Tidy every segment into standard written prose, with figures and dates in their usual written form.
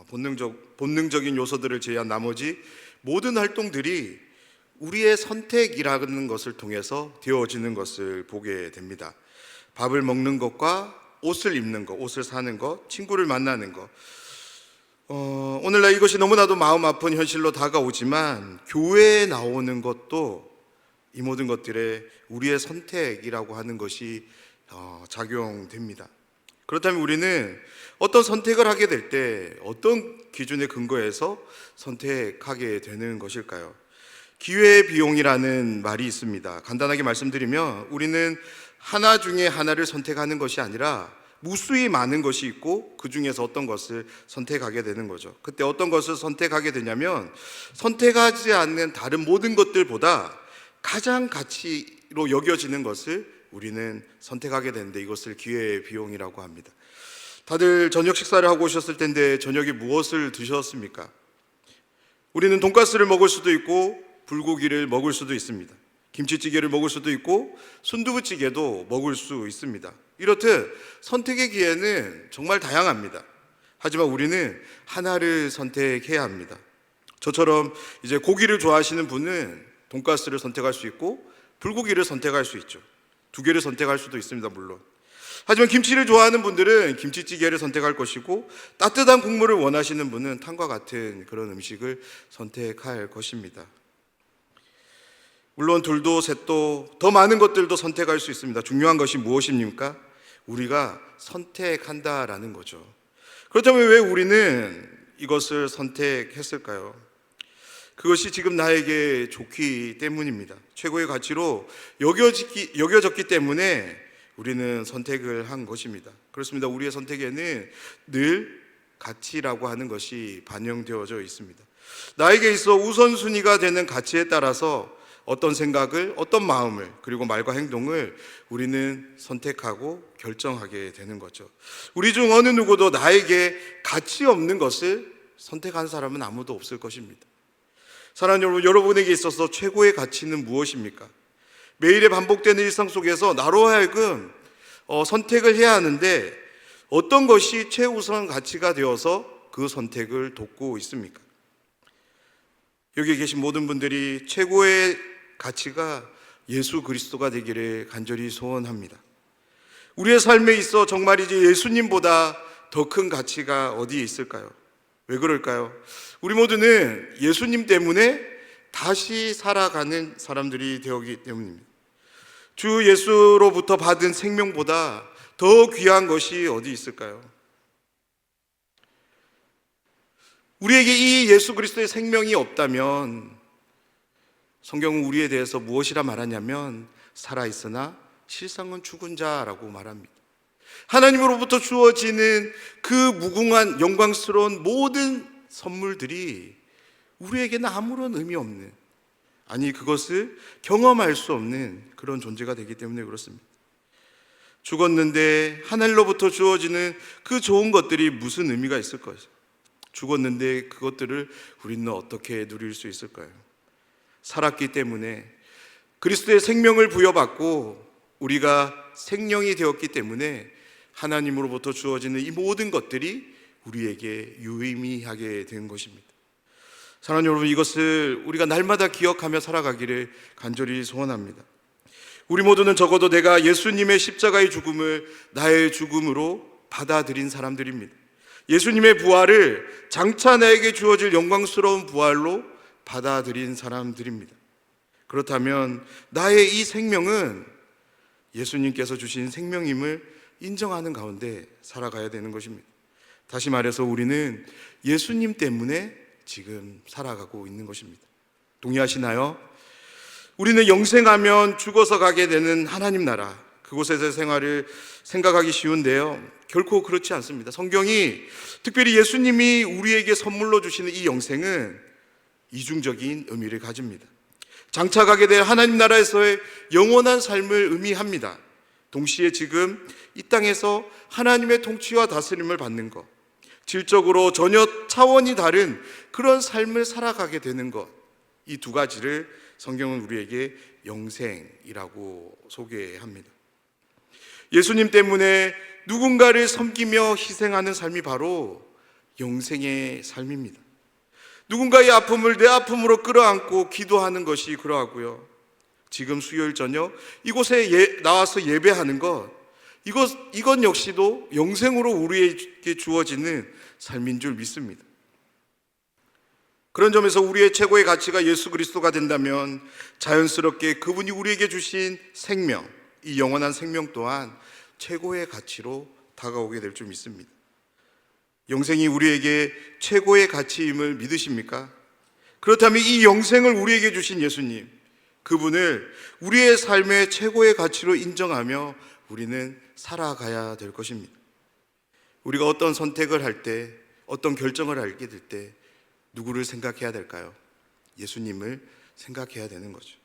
본능적인 요소들을 제외한 나머지 모든 활동들이 우리의 선택이라는 것을 통해서 되어지는 것을 보게 됩니다. 밥을 먹는 것과 옷을 입는 것, 옷을 사는 것, 친구를 만나는 것. 오늘날 이것이 너무나도 마음 아픈 현실로 다가오지만 교회에 나오는 것도 이 모든 것들에 우리의 선택이라고 하는 것이 작용됩니다. 그렇다면 우리는 어떤 선택을 하게 될 때 어떤 기준에 근거해서 선택하게 되는 것일까요? 기회의 비용이라는 말이 있습니다. 간단하게 말씀드리면 우리는 하나 중에 하나를 선택하는 것이 아니라 무수히 많은 것이 있고 그 중에서 어떤 것을 선택하게 되는 거죠. 그때 어떤 것을 선택하게 되냐면 선택하지 않는 다른 모든 것들보다 가장 가치로 여겨지는 것을 우리는 선택하게 되는데 이것을 기회의 비용이라고 합니다. 다들 저녁 식사를 하고 오셨을 텐데 저녁에 무엇을 드셨습니까? 우리는 돈가스를 먹을 수도 있고 불고기를 먹을 수도 있습니다. 김치찌개를 먹을 수도 있고 순두부찌개도 먹을 수 있습니다. 이렇듯 선택의 기회는 정말 다양합니다. 하지만 우리는 하나를 선택해야 합니다. 저처럼 이제 고기를 좋아하시는 분은 돈가스를 선택할 수 있고 불고기를 선택할 수 있죠. 두 개를 선택할 수도 있습니다, 물론. 하지만 김치를 좋아하는 분들은 김치찌개를 선택할 것이고 따뜻한 국물을 원하시는 분은 탕과 같은 그런 음식을 선택할 것입니다. 물론 둘도 셋도 더 많은 것들도 선택할 수 있습니다. 중요한 것이 무엇입니까? 우리가 선택한다라는 거죠. 그렇다면 왜 우리는 이것을 선택했을까요? 그것이 지금 나에게 좋기 때문입니다. 최고의 가치로 여겨졌기 때문에 우리는 선택을 한 것입니다. 그렇습니다. 우리의 선택에는 늘 가치라고 하는 것이 반영되어져 있습니다. 나에게 있어 우선순위가 되는 가치에 따라서 어떤 생각을, 어떤 마음을, 그리고 말과 행동을 우리는 선택하고 결정하게 되는 거죠. 우리 중 어느 누구도 나에게 가치 없는 것을 선택한 사람은 아무도 없을 것입니다. 사랑하는 여러분, 여러분에게 있어서 최고의 가치는 무엇입니까? 매일의 반복되는 일상 속에서 나로 하여금 선택을 해야 하는데 어떤 것이 최우선 가치가 되어서 그 선택을 돕고 있습니까? 여기 계신 모든 분들이 최고의 가치가 예수 그리스도가 되기를 간절히 소원합니다. 우리의 삶에 있어 정말이지 예수님보다 더 큰 가치가 어디에 있을까요? 왜 그럴까요? 우리 모두는 예수님 때문에 다시 살아가는 사람들이 되었기 때문입니다. 주 예수로부터 받은 생명보다 더 귀한 것이 어디 있을까요? 우리에게 이 예수 그리스도의 생명이 없다면 성경은 우리에 대해서 무엇이라 말하냐면 살아있으나 실상은 죽은 자라고 말합니다. 하나님으로부터 주어지는 그 무궁한 영광스러운 모든 선물들이 우리에게는 아무런 의미 없는, 아니 그것을 경험할 수 없는 그런 존재가 되기 때문에 그렇습니다. 죽었는데 하늘로부터 주어지는 그 좋은 것들이 무슨 의미가 있을 것이죠? 죽었는데 그것들을 우리는 어떻게 누릴 수 있을까요? 살았기 때문에 그리스도의 생명을 부여받고 우리가 생명이 되었기 때문에 하나님으로부터 주어지는 이 모든 것들이 우리에게 유의미하게 된 것입니다. 사랑하는 여러분, 이것을 우리가 날마다 기억하며 살아가기를 간절히 소원합니다. 우리 모두는 적어도 내가 예수님의 십자가의 죽음을 나의 죽음으로 받아들인 사람들입니다. 예수님의 부활을 장차 나에게 주어질 영광스러운 부활로 받아들인 사람들입니다. 그렇다면 나의 이 생명은 예수님께서 주신 생명임을 인정하는 가운데 살아가야 되는 것입니다. 다시 말해서 우리는 예수님 때문에 지금 살아가고 있는 것입니다. 동의하시나요? 우리는 영생하면 죽어서 가게 되는 하나님 나라, 그곳에서의 생활을 생각하기 쉬운데요, 결코 그렇지 않습니다. 성경이 특별히 예수님이 우리에게 선물로 주시는 이 영생은 이중적인 의미를 가집니다. 장차 가게 될 하나님 나라에서의 영원한 삶을 의미합니다. 동시에 지금 이 땅에서 하나님의 통치와 다스림을 받는 것, 질적으로 전혀 차원이 다른 그런 삶을 살아가게 되는 것, 이 두 가지를 성경은 우리에게 영생이라고 소개합니다. 예수님 때문에 누군가를 섬기며 희생하는 삶이 바로 영생의 삶입니다. 누군가의 아픔을 내 아픔으로 끌어안고 기도하는 것이 그러하고요. 지금 수요일 저녁 이곳에 나와서 예배하는 것, 이건 역시도 영생으로 우리에게 주어지는 삶인 줄 믿습니다. 그런 점에서 우리의 최고의 가치가 예수 그리스도가 된다면 자연스럽게 그분이 우리에게 주신 생명, 이 영원한 생명 또한 최고의 가치로 다가오게 될 줄 믿습니다. 영생이 우리에게 최고의 가치임을 믿으십니까? 그렇다면 이 영생을 우리에게 주신 예수님, 그분을 우리의 삶의 최고의 가치로 인정하며 우리는 살아가야 될 것입니다. 우리가 어떤 선택을 할 때, 어떤 결정을 하게 될 때 누구를 생각해야 될까요? 예수님을 생각해야 되는 거죠.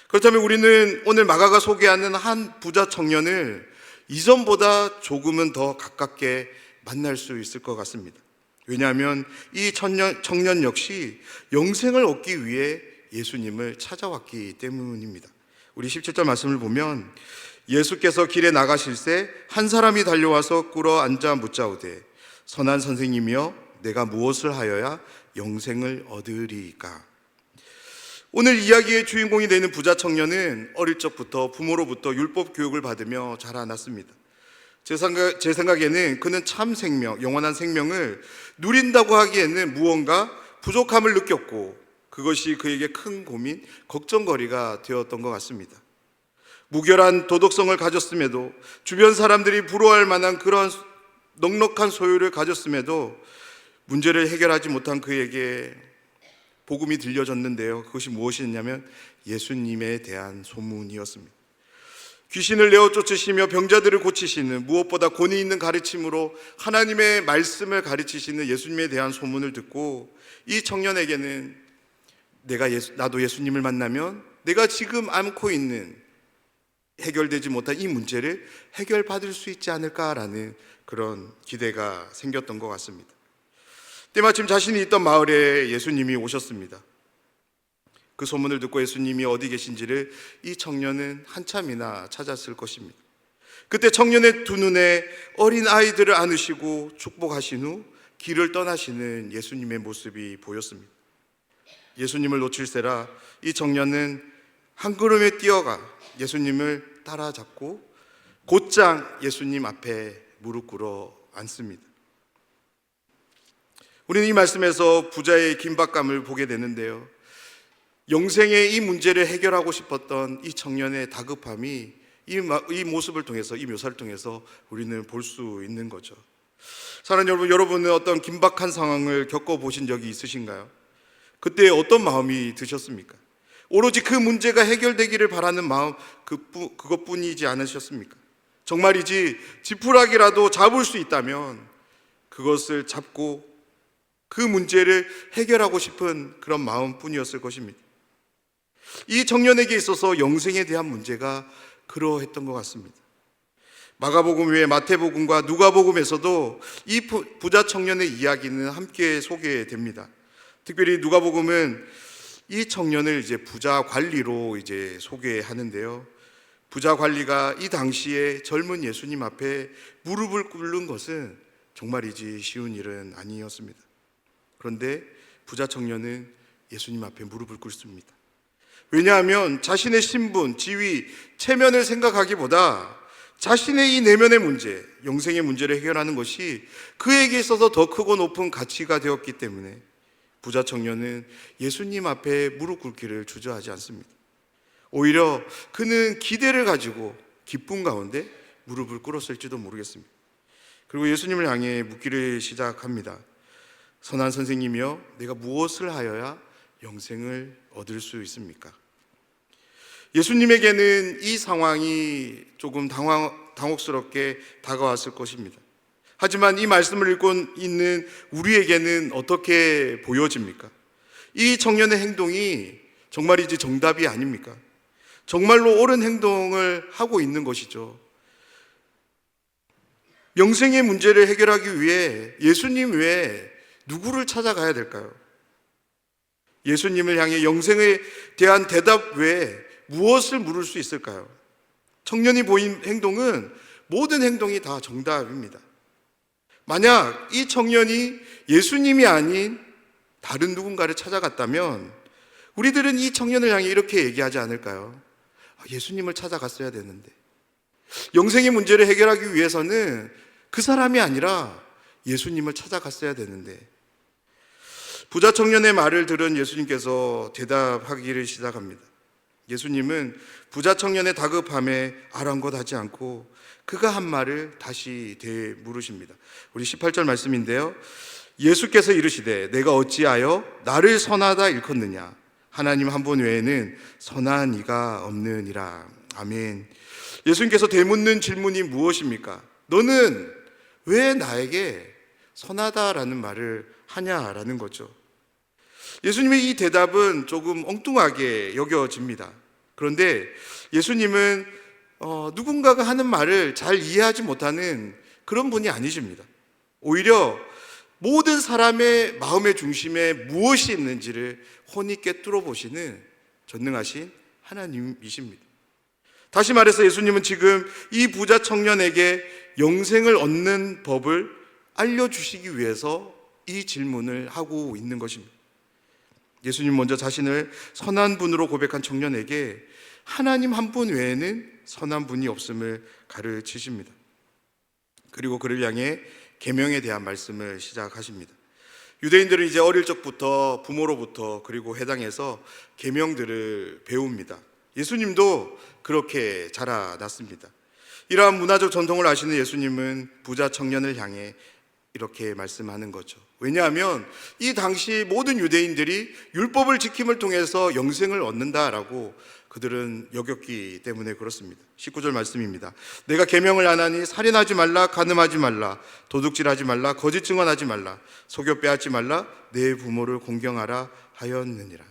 그렇다면 우리는 오늘 마가가 소개하는 한 부자 청년을 이전보다 조금은 더 가깝게 만날 수 있을 것 같습니다. 왜냐하면 이 청년 역시 영생을 얻기 위해 예수님을 찾아왔기 때문입니다. 우리 17절 말씀을 보면 예수께서 길에 나가실새 한 사람이 달려와서 꿇어 앉아 묻자오되 선한 선생님이여 내가 무엇을 하여야 영생을 얻으리이까? 오늘 이야기의 주인공이 되는 부자 청년은 어릴 적부터 부모로부터 율법 교육을 받으며 자라났습니다. 제 생각에는 그는 참 생명, 영원한 생명을 누린다고 하기에는 무언가 부족함을 느꼈고 그것이 그에게 큰 고민, 걱정거리가 되었던 것 같습니다. 무결한 도덕성을 가졌음에도 주변 사람들이 부러워할 만한 그런 넉넉한 소유를 가졌음에도 문제를 해결하지 못한 그에게 복음이 들려졌는데요. 그것이 무엇이었냐면 예수님에 대한 소문이었습니다. 귀신을 내어 쫓으시며 병자들을 고치시는, 무엇보다 권위 있는 가르침으로 하나님의 말씀을 가르치시는 예수님에 대한 소문을 듣고 이 청년에게는 나도 예수님을 만나면 내가 지금 안고 있는 해결되지 못한 이 문제를 해결받을 수 있지 않을까라는 그런 기대가 생겼던 것 같습니다. 때마침 자신이 있던 마을에 예수님이 오셨습니다. 그 소문을 듣고 예수님이 어디 계신지를 이 청년은 한참이나 찾았을 것입니다. 그때 청년의 두 눈에 어린 아이들을 안으시고 축복하신 후 길을 떠나시는 예수님의 모습이 보였습니다. 예수님을 놓칠세라 이 청년은 한 걸음에 뛰어가 예수님을 따라잡고 곧장 예수님 앞에 무릎 꿇어 앉습니다. 우리는 이 말씀에서 부자의 긴박감을 보게 되는데요. 영생의 이 문제를 해결하고 싶었던 이 청년의 다급함이 이 모습을 통해서, 이 묘사를 통해서 우리는 볼 수 있는 거죠. 사랑하는 여러분, 여러분은 어떤 긴박한 상황을 겪어보신 적이 있으신가요? 그때 어떤 마음이 드셨습니까? 오로지 그 문제가 해결되기를 바라는 마음, 그것뿐이지 않으셨습니까? 정말이지 지푸라기라도 잡을 수 있다면 그것을 잡고 그 문제를 해결하고 싶은 그런 마음뿐이었을 것입니다. 이 청년에게 있어서 영생에 대한 문제가 그러했던 것 같습니다. 마가복음 외에 마태복음과 누가복음에서도 이 부자 청년의 이야기는 함께 소개됩니다. 특별히 누가복음은 이 청년을 이제 부자 관리로 이제 소개하는데요. 부자 관리가 이 당시에 젊은 예수님 앞에 무릎을 꿇는 것은 정말이지 쉬운 일은 아니었습니다. 그런데 부자 청년은 예수님 앞에 무릎을 꿇습니다. 왜냐하면 자신의 신분, 지위, 체면을 생각하기보다 자신의 이 내면의 문제, 영생의 문제를 해결하는 것이 그에게 있어서 더 크고 높은 가치가 되었기 때문에 부자 청년은 예수님 앞에 무릎 꿇기를 주저하지 않습니다. 오히려 그는 기대를 가지고 기쁨 가운데 무릎을 꿇었을지도 모르겠습니다. 그리고 예수님을 향해 묻기를 시작합니다. 선한 선생님이여, 내가 무엇을 하여야 영생을 얻을 수 있습니까? 예수님에게는 이 상황이 조금 당혹스럽게 다가왔을 것입니다. 하지만 이 말씀을 읽고 있는 우리에게는 어떻게 보여집니까? 이 청년의 행동이 정말이지 정답이 아닙니까? 정말로 옳은 행동을 하고 있는 것이죠. 영생의 문제를 해결하기 위해 예수님 외에 누구를 찾아가야 될까요? 예수님을 향해 영생에 대한 대답 외에 무엇을 물을 수 있을까요? 청년이 보인 행동은 모든 행동이 다 정답입니다. 만약 이 청년이 예수님이 아닌 다른 누군가를 찾아갔다면 우리들은 이 청년을 향해 이렇게 얘기하지 않을까요? 예수님을 찾아갔어야 되는데, 영생의 문제를 해결하기 위해서는 그 사람이 아니라 예수님을 찾아갔어야 되는데. 부자 청년의 말을 들은 예수님께서 대답하기를 시작합니다. 예수님은 부자 청년의 다급함에 아랑곳하지 않고 그가 한 말을 다시 되물으십니다. 우리 18절 말씀인데요, 예수께서 이르시되 내가 어찌하여 나를 선하다 일컫느냐? 하나님 한 분 외에는 선한 이가 없느니라. 아멘. 예수님께서 되묻는 질문이 무엇입니까? 너는 왜 나에게 선하다라는 말을 하냐라는 거죠. 예수님의 이 대답은 조금 엉뚱하게 여겨집니다. 그런데 예수님은 누군가가 하는 말을 잘 이해하지 못하는 그런 분이 아니십니다. 오히려 모든 사람의 마음의 중심에 무엇이 있는지를 혼이 꿰뚫어 보시는 전능하신 하나님이십니다. 다시 말해서 예수님은 지금 이 부자 청년에게 영생을 얻는 법을 알려주시기 위해서 이 질문을 하고 있는 것입니다. 예수님 먼저 자신을 선한 분으로 고백한 청년에게 하나님 한 분 외에는 선한 분이 없음을 가르치십니다. 그리고 그를 향해 계명에 대한 말씀을 시작하십니다. 유대인들은 이제 어릴 적부터 부모로부터 그리고 회당에서 계명들을 배웁니다. 예수님도 그렇게 자라났습니다. 이러한 문화적 전통을 아시는 예수님은 부자 청년을 향해 이렇게 말씀하는 거죠. 왜냐하면 이 당시 모든 유대인들이 율법을 지킴을 통해서 영생을 얻는다라고 그들은 여겼기 때문에 그렇습니다. 19절 말씀입니다. 내가 계명을 안 하니 살인하지 말라, 간음하지 말라, 도둑질하지 말라, 거짓 증언하지 말라, 속여 빼앗지 말라, 내 부모를 공경하라 하였느니라.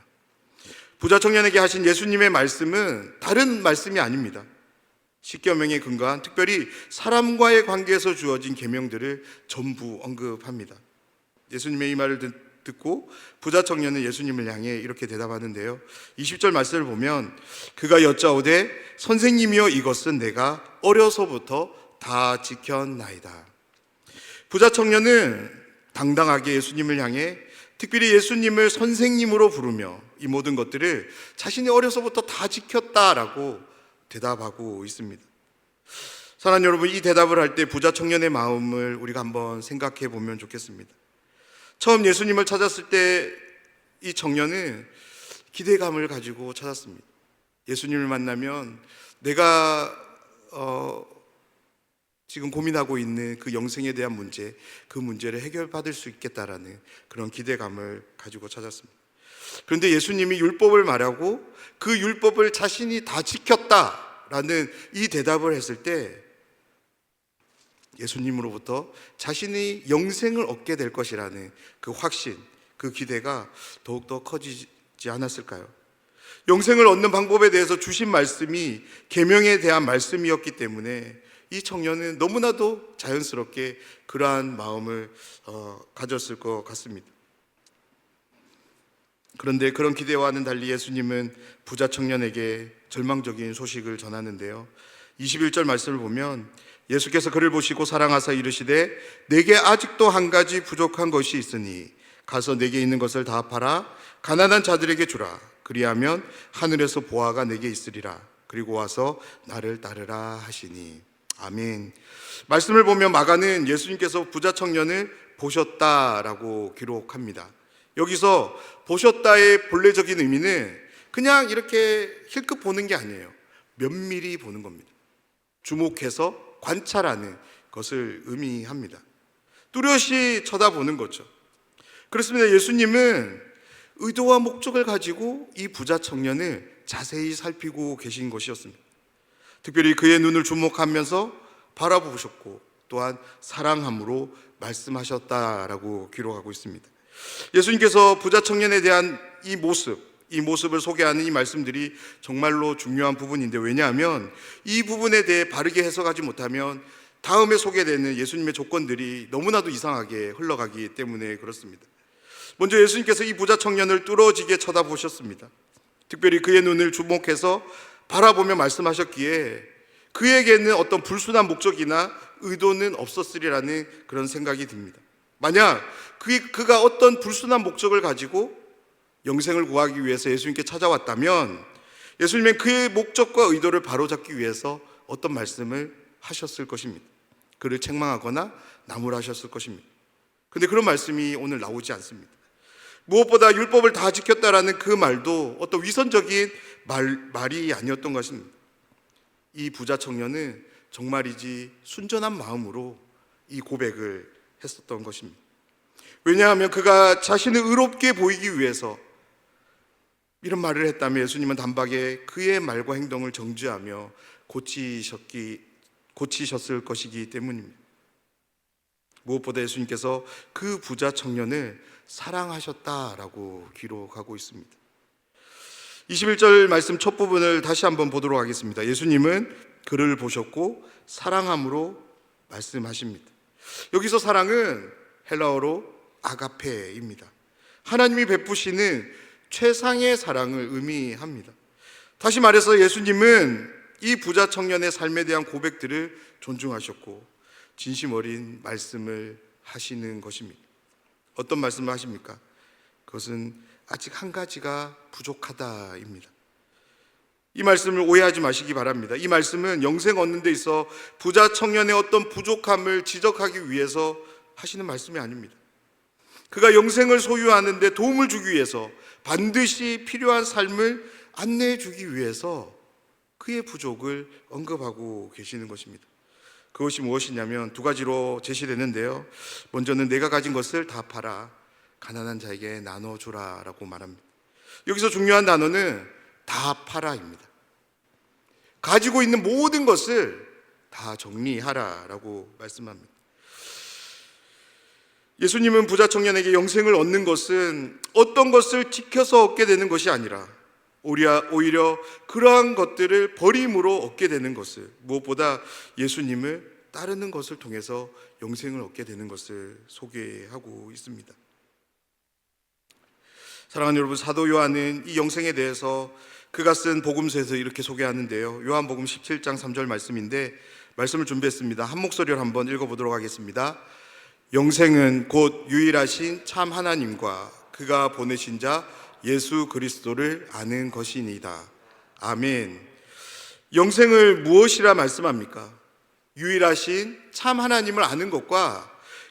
부자 청년에게 하신 예수님의 말씀은 다른 말씀이 아닙니다. 십계명에 근거한 특별히 사람과의 관계에서 주어진 계명들을 전부 언급합니다. 예수님의 이 말을 듣고 부자 청년은 예수님을 향해 이렇게 대답하는데요, 20절 말씀을 보면 그가 여짜오되 선생님이여 이것은 내가 어려서부터 다 지켰나이다. 부자 청년은 당당하게 예수님을 향해 특별히 예수님을 선생님으로 부르며 이 모든 것들을 자신이 어려서부터 다 지켰다라고 대답하고 있습니다. 사랑하는 여러분, 이 대답을 할 때 부자 청년의 마음을 우리가 한번 생각해 보면 좋겠습니다. 처음 예수님을 찾았을 때 이 청년은 기대감을 가지고 찾았습니다. 예수님을 만나면 내가 지금 고민하고 있는 그 영생에 대한 문제, 그 문제를 해결받을 수 있겠다라는 그런 기대감을 가지고 찾았습니다. 그런데 예수님이 율법을 말하고 그 율법을 자신이 다 지켰다라는 이 대답을 했을 때 예수님으로부터 자신이 영생을 얻게 될 것이라는 그 확신, 그 기대가 더욱더 커지지 않았을까요? 영생을 얻는 방법에 대해서 주신 말씀이 계명에 대한 말씀이었기 때문에 이 청년은 너무나도 자연스럽게 그러한 마음을 가졌을 것 같습니다. 그런데 그런 기대와는 달리 예수님은 부자 청년에게 절망적인 소식을 전하는데요, 21절 말씀을 보면 예수께서 그를 보시고 사랑하사 이르시되 내게 아직도 한 가지 부족한 것이 있으니 가서 내게 있는 것을 다 팔아 가난한 자들에게 주라. 그리하면 하늘에서 보화가 내게 있으리라. 그리고 와서 나를 따르라 하시니. 아멘. 말씀을 보면 마가는 예수님께서 부자 청년을 보셨다라고 기록합니다. 여기서 보셨다의 본래적인 의미는 그냥 이렇게 힐끗 보는 게 아니에요. 면밀히 보는 겁니다. 주목해서 관찰하는 것을 의미합니다. 뚜렷이 쳐다보는 거죠. 그렇습니다. 예수님은 의도와 목적을 가지고 이 부자 청년을 자세히 살피고 계신 것이었습니다. 특별히 그의 눈을 주목하면서 바라보셨고 또한 사랑함으로 말씀하셨다라고 기록하고 있습니다. 예수님께서 부자 청년에 대한 이 모습을 소개하는 이 말씀들이 정말로 중요한 부분인데, 왜냐하면 이 부분에 대해 바르게 해석하지 못하면 다음에 소개되는 예수님의 조건들이 너무나도 이상하게 흘러가기 때문에 그렇습니다. 먼저 예수님께서 이 부자 청년을 뚫어지게 쳐다보셨습니다. 특별히 그의 눈을 주목해서 바라보며 말씀하셨기에 그에게는 어떤 불순한 목적이나 의도는 없었으리라는 그런 생각이 듭니다. 만약 그가 어떤 불순한 목적을 가지고 영생을 구하기 위해서 예수님께 찾아왔다면 예수님은 그의 목적과 의도를 바로잡기 위해서 어떤 말씀을 하셨을 것입니다. 그를 책망하거나 나무라셨을 것입니다. 근데 그런 말씀이 오늘 나오지 않습니다. 무엇보다 율법을 다 지켰다라는 그 말도 어떤 위선적인 말이 아니었던 것입니다. 이 부자 청년은 정말이지 순전한 마음으로 이 고백을 했었던 것입니다. 왜냐하면 그가 자신을 의롭게 보이기 위해서 이런 말을 했다면 예수님은 단박에 그의 말과 행동을 정죄하며 고치셨을 것이기 때문입니다. 무엇보다 예수님께서 그 부자 청년을 사랑하셨다라고 기록하고 있습니다. 21절 말씀 첫 부분을 다시 한번 보도록 하겠습니다. 예수님은 그를 보셨고 사랑함으로 말씀하십니다. 여기서 사랑은 헬라어로 아가페입니다. 하나님이 베푸시는 최상의 사랑을 의미합니다. 다시 말해서 예수님은 이 부자 청년의 삶에 대한 고백들을 존중하셨고 진심 어린 말씀을 하시는 것입니다. 어떤 말씀을 하십니까? 그것은 아직 한 가지가 부족하다입니다. 이 말씀을 오해하지 마시기 바랍니다. 이 말씀은 영생 얻는 데 있어 부자 청년의 어떤 부족함을 지적하기 위해서 하시는 말씀이 아닙니다. 그가 영생을 소유하는 데 도움을 주기 위해서 반드시 필요한 삶을 안내해 주기 위해서 그의 부족을 언급하고 계시는 것입니다. 그것이 무엇이냐면 두 가지로 제시되는데요. 먼저는 내가 가진 것을 다 팔아 가난한 자에게 나눠주라 라고 말합니다. 여기서 중요한 단어는 다 팔아입니다. 가지고 있는 모든 것을 다 정리하라 라고 말씀합니다. 예수님은 부자 청년에게 영생을 얻는 것은 어떤 것을 지켜서 얻게 되는 것이 아니라 오히려 그러한 것들을 버림으로 얻게 되는 것을, 무엇보다 예수님을 따르는 것을 통해서 영생을 얻게 되는 것을 소개하고 있습니다. 사랑하는 여러분, 사도 요한은 이 영생에 대해서 그가 쓴 복음서에서 이렇게 소개하는데요. 요한복음 17장 3절 말씀인데 말씀을 준비했습니다. 한 목소리로 한번 읽어보도록 하겠습니다. 영생은 곧 유일하신 참 하나님과 그가 보내신 자 예수 그리스도를 아는 것이니이다. 아멘. 영생을 무엇이라 말씀합니까? 유일하신 참 하나님을 아는 것과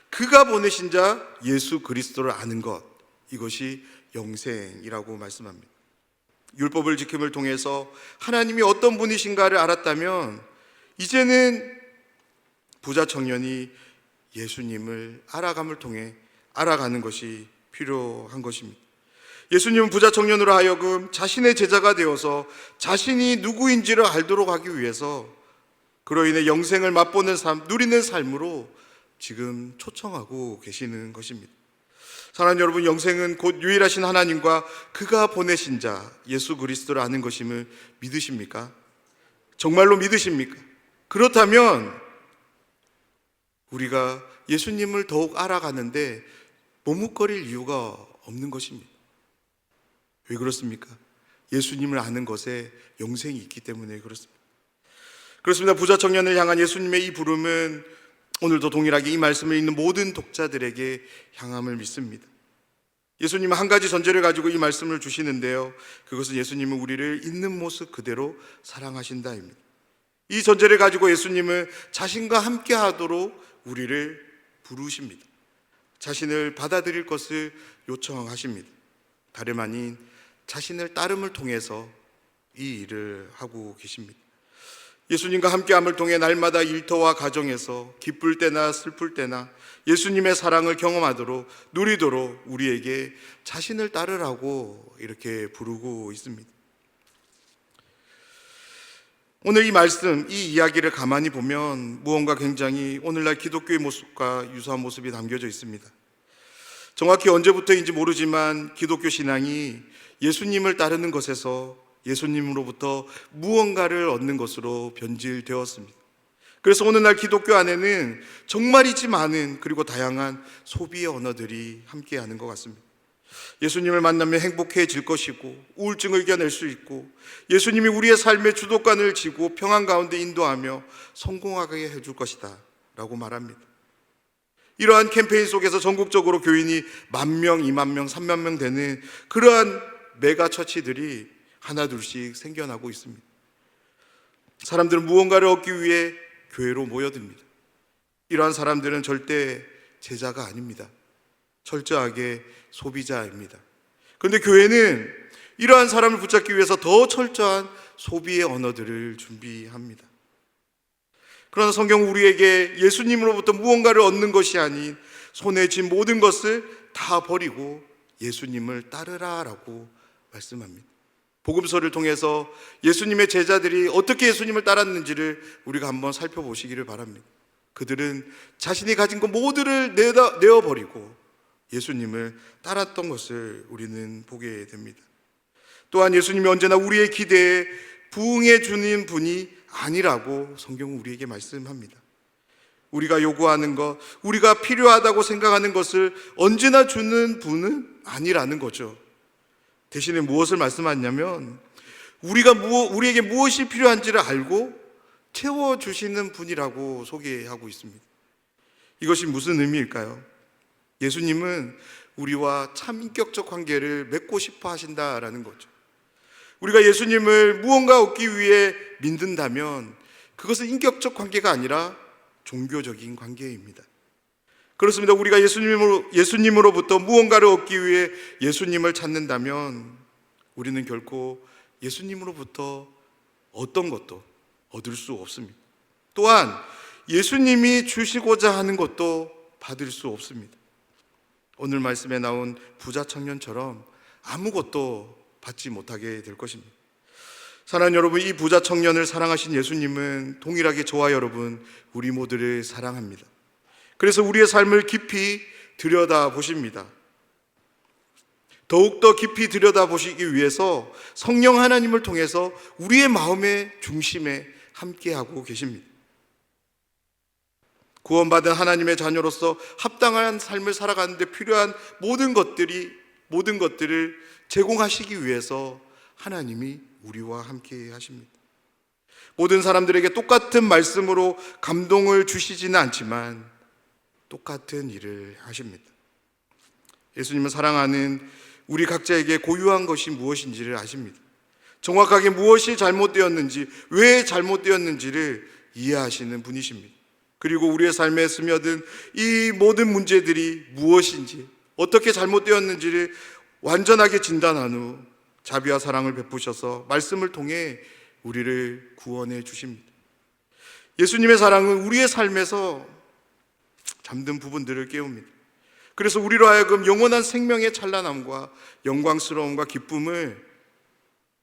그가 보내신 자 예수 그리스도를 아는 것, 이것이 영생이라고 말씀합니다. 율법을 지킴을 통해서 하나님이 어떤 분이신가를 알았다면 이제는 부자 청년이 예수님을 알아감을 통해 알아가는 것이 필요한 것입니다. 예수님은 부자 청년으로 하여금 자신의 제자가 되어서 자신이 누구인지를 알도록 하기 위해서 그로 인해 영생을 맛보는 삶, 누리는 삶으로 지금 초청하고 계시는 것입니다. 사랑하는 여러분, 영생은 곧 유일하신 하나님과 그가 보내신 자 예수 그리스도를 아는 것임을 믿으십니까? 정말로 믿으십니까? 그렇다면 우리가 예수님을 더욱 알아가는데 머뭇거릴 이유가 없는 것입니다. 왜 그렇습니까? 예수님을 아는 것에 영생이 있기 때문에 그렇습니다. 그렇습니다. 부자 청년을 향한 예수님의 이 부름은 오늘도 동일하게 이 말씀을 읽는 모든 독자들에게 향함을 믿습니다. 예수님은 한 가지 전제를 가지고 이 말씀을 주시는데요. 그것은 예수님은 우리를 있는 모습 그대로 사랑하신다입니다. 이 전제를 가지고 예수님은 자신과 함께 하도록 우리를 부르십니다. 자신을 받아들일 것을 요청하십니다. 다름 아닌 자신을 따름을 통해서 이 일을 하고 계십니다. 예수님과 함께함을 통해 날마다 일터와 가정에서 기쁠 때나 슬플 때나 예수님의 사랑을 경험하도록 누리도록 우리에게 자신을 따르라고 이렇게 부르고 있습니다. 오늘 이 말씀, 이 이야기를 가만히 보면 무언가 굉장히 오늘날 기독교의 모습과 유사한 모습이 담겨져 있습니다. 정확히 언제부터인지 모르지만 기독교 신앙이 예수님을 따르는 것에서 예수님으로부터 무언가를 얻는 것으로 변질되었습니다. 그래서 오늘날 기독교 안에는 정말이지 많은 그리고 다양한 소비의 언어들이 함께하는 것 같습니다. 예수님을 만나면 행복해질 것이고 우울증을 이겨낼 수 있고 예수님이 우리의 삶의 주도권을 쥐고 평안 가운데 인도하며 성공하게 해줄 것이다 라고 말합니다. 이러한 캠페인 속에서 전국적으로 교인이 10,000명, 20,000명, 30,000명 되는 그러한 메가 처치들이 하나둘씩 생겨나고 있습니다. 사람들은 무언가를 얻기 위해 교회로 모여듭니다. 이러한 사람들은 절대 제자가 아닙니다. 철저하게 소비자입니다. 그런데 교회는 이러한 사람을 붙잡기 위해서 더 철저한 소비의 언어들을 준비합니다. 그러나 성경은 우리에게 예수님으로부터 무언가를 얻는 것이 아닌 손에 쥔 모든 것을 다 버리고 예수님을 따르라라고 말씀합니다. 복음서를 통해서 예수님의 제자들이 어떻게 예수님을 따랐는지를 우리가 한번 살펴보시기를 바랍니다. 그들은 자신이 가진 것 모두를 내어버리고 예수님을 따랐던 것을 우리는 보게 됩니다. 또한 예수님이 언제나 우리의 기대에 부응해 주는 분이 아니라고 성경은 우리에게 말씀합니다. 우리가 요구하는 것, 우리가 필요하다고 생각하는 것을 언제나 주는 분은 아니라는 거죠. 대신에 무엇을 말씀하냐면 우리에게 무엇이 필요한지를 알고 채워주시는 분이라고 소개하고 있습니다. 이것이 무슨 의미일까요? 예수님은 우리와 참 인격적 관계를 맺고 싶어 하신다라는 거죠. 우리가 예수님을 무언가 얻기 위해 믿는다면 그것은 인격적 관계가 아니라 종교적인 관계입니다. 그렇습니다. 우리가 예수님으로부터 무언가를 얻기 위해 예수님을 찾는다면 우리는 결코 예수님으로부터 어떤 것도 얻을 수 없습니다. 또한 예수님이 주시고자 하는 것도 받을 수 없습니다. 오늘 말씀에 나온 부자 청년처럼 아무것도 받지 못하게 될 것입니다. 사랑하는 여러분, 이 부자 청년을 사랑하신 예수님은 동일하게 저와 여러분 우리 모두를 사랑합니다. 그래서 우리의 삶을 깊이 들여다보십니다. 더욱더 깊이 들여다보시기 위해서 성령 하나님을 통해서 우리의 마음의 중심에 함께하고 계십니다. 구원받은 하나님의 자녀로서 합당한 삶을 살아가는 데 필요한 모든 것들을 제공하시기 위해서 하나님이 우리와 함께 하십니다. 모든 사람들에게 똑같은 말씀으로 감동을 주시지는 않지만 똑같은 일을 하십니다. 예수님을 사랑하는 우리 각자에게 고유한 것이 무엇인지를 아십니다. 정확하게 무엇이 잘못되었는지, 왜 잘못되었는지를 이해하시는 분이십니다. 그리고 우리의 삶에 스며든 이 모든 문제들이 무엇인지, 어떻게 잘못되었는지를 완전하게 진단한 후 자비와 사랑을 베푸셔서 말씀을 통해 우리를 구원해 주십니다. 예수님의 사랑은 우리의 삶에서 잠든 부분들을 깨웁니다. 그래서 우리로 하여금 영원한 생명의 찬란함과 영광스러움과 기쁨을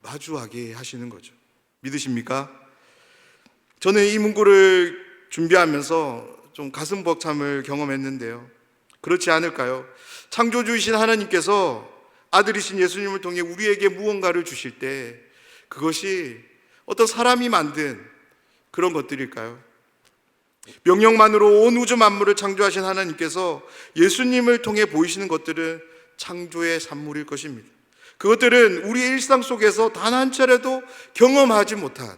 마주하게 하시는 거죠. 믿으십니까? 저는 이 문구를 준비하면서 좀 가슴 벅참을 경험했는데요. 그렇지 않을까요? 창조주이신 하나님께서 아들이신 예수님을 통해 우리에게 무언가를 주실 때 그것이 어떤 사람이 만든 그런 것들일까요? 명령만으로 온 우주 만물을 창조하신 하나님께서 예수님을 통해 보이시는 것들은 창조의 산물일 것입니다. 그것들은 우리의 일상 속에서 단 한 차례도 경험하지 못한,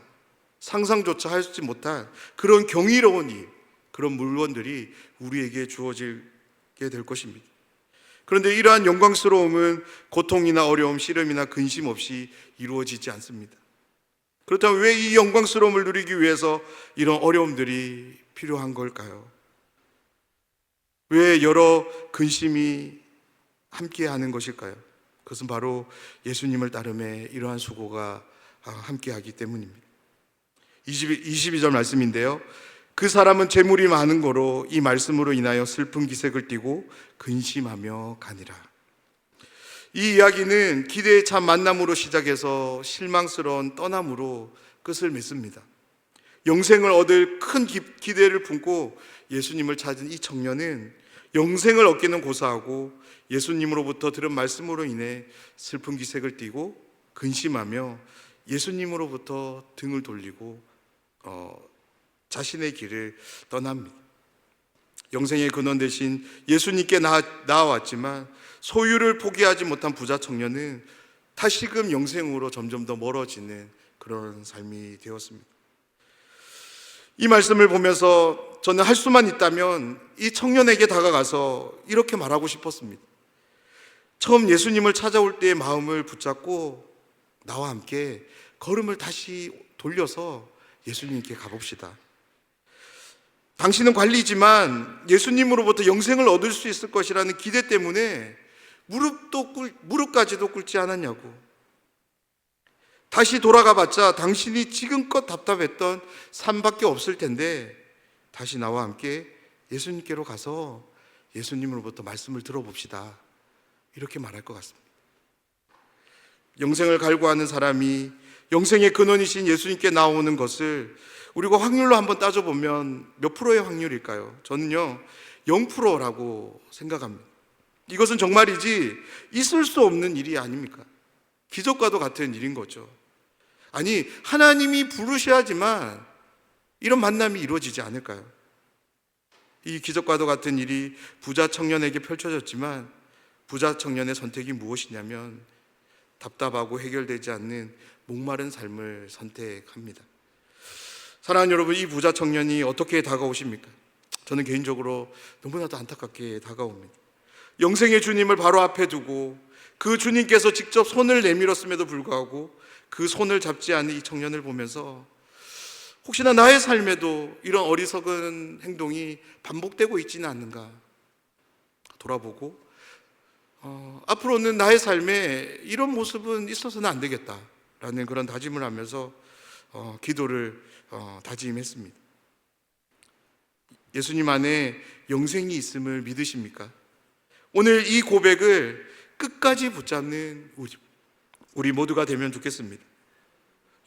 상상조차 하지 못한 그런 경이로운 일, 그런 물건들이 우리에게 주어지게 될 것입니다. 그런데 이러한 영광스러움은 고통이나 어려움, 시름이나 근심 없이 이루어지지 않습니다. 그렇다면 왜 이 영광스러움을 누리기 위해서 이런 어려움들이 필요한 걸까요? 왜 여러 근심이 함께하는 것일까요? 그것은 바로 예수님을 따름에 이러한 수고가 함께하기 때문입니다. 22절 말씀인데요, 그 사람은 재물이 많은 거로 이 말씀으로 인하여 슬픈 기색을 띠고 근심하며 가니라. 이 이야기는 기대의 참 만남으로 시작해서 실망스러운 떠남으로 끝을 맺습니다. 영생을 얻을 큰 기대를 품고 예수님을 찾은 이 청년은 영생을 얻기는 고사하고 예수님으로부터 들은 말씀으로 인해 슬픈 기색을 띠고 근심하며 예수님으로부터 등을 돌리고 자신의 길을 떠납니다. 영생의 근원 대신 예수님께 나아왔지만 소유를 포기하지 못한 부자 청년은 다시금 영생으로 점점 더 멀어지는 그런 삶이 되었습니다. 이 말씀을 보면서 저는 할 수만 있다면 이 청년에게 다가가서 이렇게 말하고 싶었습니다. 처음 예수님을 찾아올 때의 마음을 붙잡고 나와 함께 걸음을 다시 돌려서 예수님께 가봅시다. 당신은 관리지만 예수님으로부터 영생을 얻을 수 있을 것이라는 기대 때문에 무릎까지도 꿇지 않았냐고. 다시 돌아가 봤자 당신이 지금껏 답답했던 삶밖에 없을 텐데 다시 나와 함께 예수님께로 가서 예수님으로부터 말씀을 들어봅시다. 이렇게 말할 것 같습니다. 영생을 갈구하는 사람이 영생의 근원이신 예수님께 나오는 것을 우리가 확률로 한번 따져보면 몇 프로의 확률일까요? 저는요 0%라고 생각합니다. 이것은 정말이지 있을 수 없는 일이 아닙니까? 기적과도 같은 일인 거죠. 아니, 하나님이 부르셔야지만 이런 만남이 이루어지지 않을까요? 이 기적과도 같은 일이 부자 청년에게 펼쳐졌지만 부자 청년의 선택이 무엇이냐면 답답하고 해결되지 않는 목마른 삶을 선택합니다. 사랑하는 여러분, 이 부자 청년이 어떻게 다가오십니까? 저는 개인적으로 너무나도 안타깝게 다가옵니다. 영생의 주님을 바로 앞에 두고 그 주님께서 직접 손을 내밀었음에도 불구하고 그 손을 잡지 않은 이 청년을 보면서 혹시나 나의 삶에도 이런 어리석은 행동이 반복되고 있지는 않는가 돌아보고 앞으로는 나의 삶에 이런 모습은 있어서는 안 되겠다라는 그런 다짐을 하면서 기도를 다짐했습니다. 예수님 안에 영생이 있음을 믿으십니까? 오늘 이 고백을 끝까지 붙잡는 우리 모두가 되면 좋겠습니다.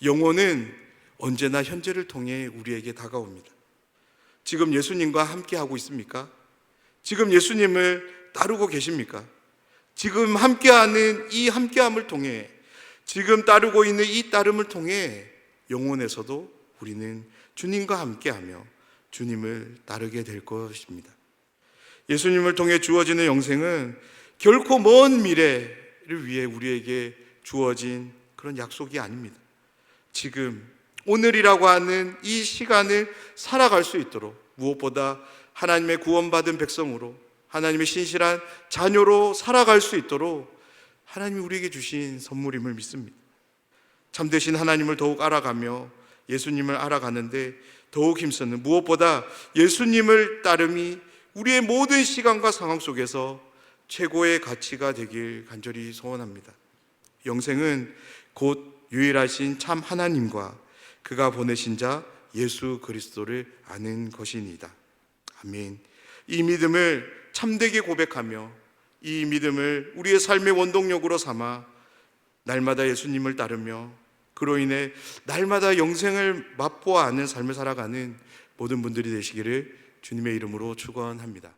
영혼은 언제나 현재를 통해 우리에게 다가옵니다. 지금 예수님과 함께하고 있습니까? 지금 예수님을 따르고 계십니까? 지금 함께하는 이 함께함을 통해, 지금 따르고 있는 이 따름을 통해 영혼에서도 우리는 주님과 함께하며 주님을 따르게 될 것입니다. 예수님을 통해 주어지는 영생은 결코 먼 미래를 위해 우리에게 주어진 그런 약속이 아닙니다. 지금 오늘이라고 하는 이 시간을 살아갈 수 있도록, 무엇보다 하나님의 구원받은 백성으로, 하나님의 신실한 자녀로 살아갈 수 있도록 하나님이 우리에게 주신 선물임을 믿습니다. 참되신 하나님을 더욱 알아가며 예수님을 알아가는데 더욱 힘쓰는, 무엇보다 예수님을 따름이 우리의 모든 시간과 상황 속에서 최고의 가치가 되길 간절히 소원합니다. 영생은 곧 유일하신 참 하나님과 그가 보내신 자 예수 그리스도를 아는 것이니이다. 아멘. 이 믿음을 참되게 고백하며 이 믿음을 우리의 삶의 원동력으로 삼아 날마다 예수님을 따르며 그로 인해 날마다 영생을 맛보아 아는 삶을 살아가는 모든 분들이 되시기를 주님의 이름으로 축원합니다.